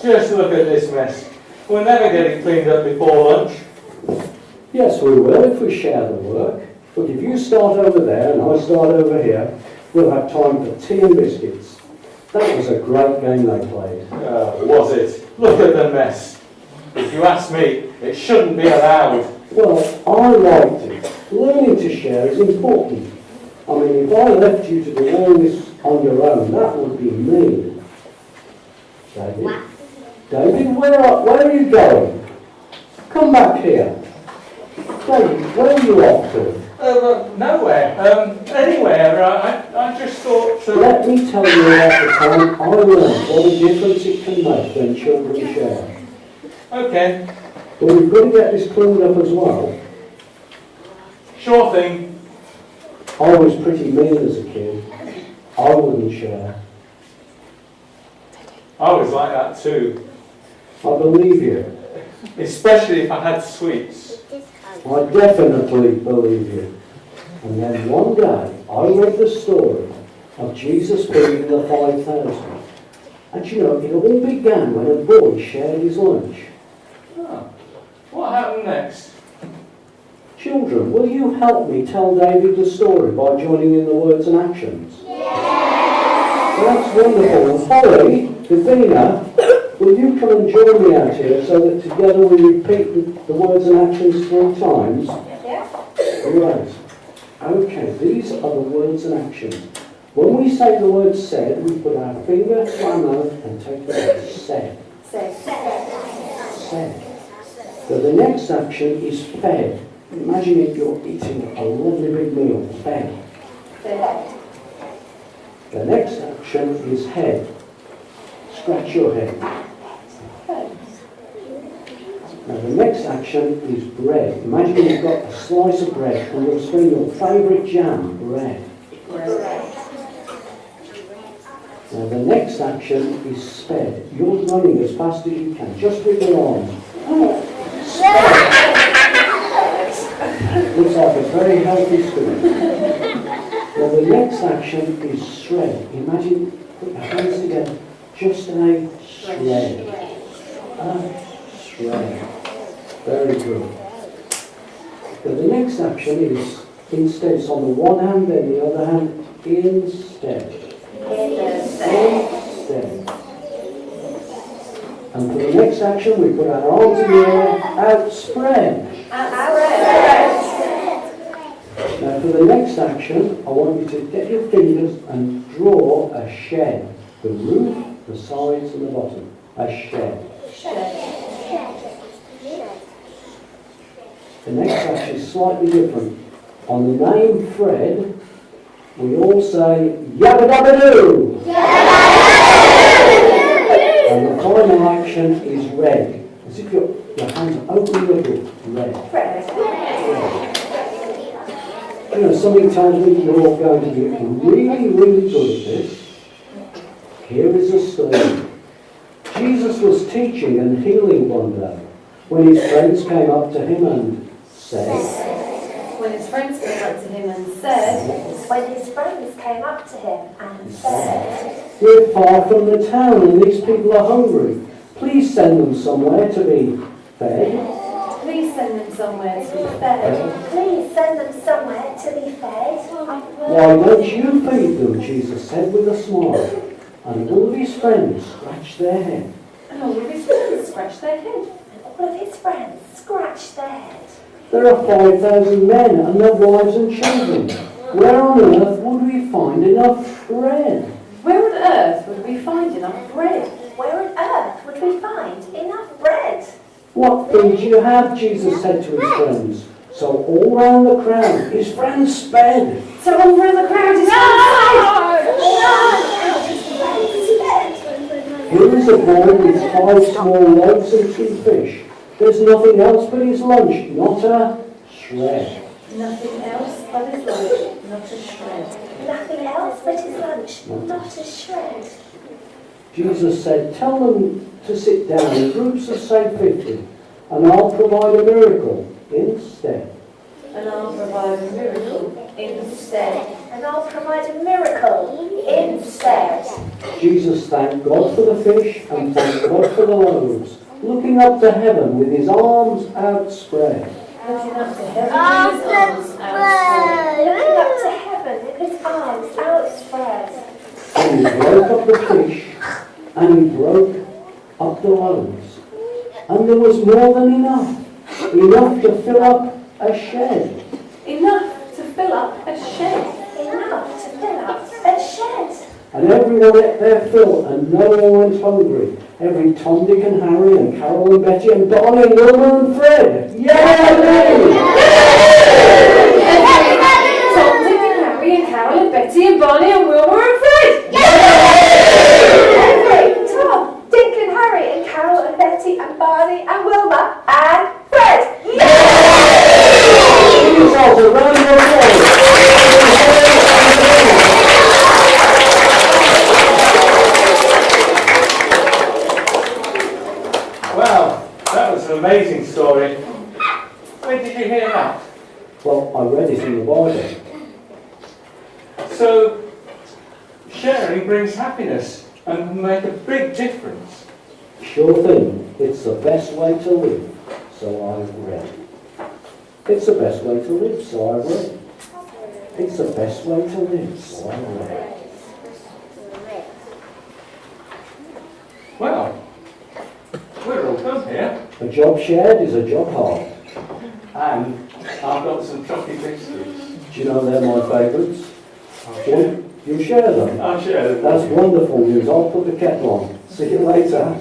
Just look at this mess. We'll never get it cleaned up before lunch. Yes, we will if we share the work. But if you start over there and I start over here, we'll have time for tea and biscuits. That was a great game they played. Was it? Look at the mess. If you ask me, it shouldn't be allowed. Well, I liked it. Learning to share is important. I mean, if I left you to do all this on your own, that would be mean. David? David, where are you going? Come back here. David, where are you off to? Nowhere. Anywhere. I just thought... Let me tell you about the time I learned what a difference it can make when children share. Okay. But we've got to get this cleaned up as well. Sure thing. I was pretty mean as a kid. I wouldn't share. I was like that too. I believe you. Especially if I had sweets. I definitely believe you. And then one day, I read the story of Jesus feeding the 5,000. And you know, it all began when a boy shared his lunch. Oh. What happened next? Children, will you help me tell David the story by joining in the words and actions? Yeah. Well, that's wonderful. And Holly, Davina, will you come and join me out here so that together we repeat the words and actions 3 times? Yeah. Right. Okay, these are the words and actions. When we say the word said, we put our finger to our mouth and take the word said. Said. So the next action is fed. Imagine if you're eating a lovely big meal. Fed. The next action is head. Scratch your head. Now the next action is bread. Imagine you've got a slice of bread and you'll spin your favourite jam, bread. Now the next action is sped. You're running as fast as you can, just with your arms. Looks like a very healthy student. Now the next action is shred. Imagine, put your hands together, just a shred. A shred. Very good. But the next action is instead. It's on the one hand, then the other hand, instead. Instead. And for the next action, we put our arms in the air, outspread. Now for the next action, I want you to get your fingers and draw a shed. The roof, the sides and the bottom. A shed. The next action is slightly different. On the name Fred, we all say yabba dabba doo. And the final action is red. As if your hands are open a little. Red. You know, something tells me you're all going to be really, really good at this. Here is a story. Jesus was teaching and healing one day when his friends came up to him and said... When his friends came up to him and said... We're far from the town and these people are hungry. Please send them somewhere to be fed. Why don't you feed them, Jesus said with a smile. And all of his friends scratched their head. There are 5,000 men and their wives and children. Where on earth would we find enough bread? What food do you have? Jesus said to his friends. So all round the crowd, his friends sped. Here is a boy with 5 small loaves and 2 fish. There's nothing else but his lunch, not a shred. Jesus said, tell them to sit down in groups of say 50, and I'll provide a miracle instead. instead. And I'll provide a miracle instead. Jesus thanked God for the fish and thanked God for the loaves, looking up to heaven with his arms outspread. Looking up to heaven with his arms outspread. Looking up to heaven with his arms outspread. And he broke up the fish and he broke up the loaves. And there was more than enough to fill up a shed. Enough to fill up a shed. Enough to fill up a shed. And everyone ate their fill, and no one went hungry. Every Tom, Dick and Harry, and Carol and Betty, and Bonnie and Wilma and Fred. Yay! Tom, Dick and Harry, and Carol and Betty, and Bonnie and Wilma and Fred. Every Tom, Dick and Harry, and Carol and Betty, and Barney and Wilma and Fred. Give yourselves a round of applause. Wow, that was an amazing story. Where did you hear that? Well, I read it in the Bible. So, sharing brings happiness and can make a big difference. Sure thing, it's the best way to live, so I've read. It's the best way to live, so I've read. It's the best way to live, so I've read. Well, we're all done here. A job shared is a job hard. And I've got some chocolate biscuits. Do you know they're my favourites? You'll share them. I'll share them. That's wonderful news. I'll put the kettle on. See you later.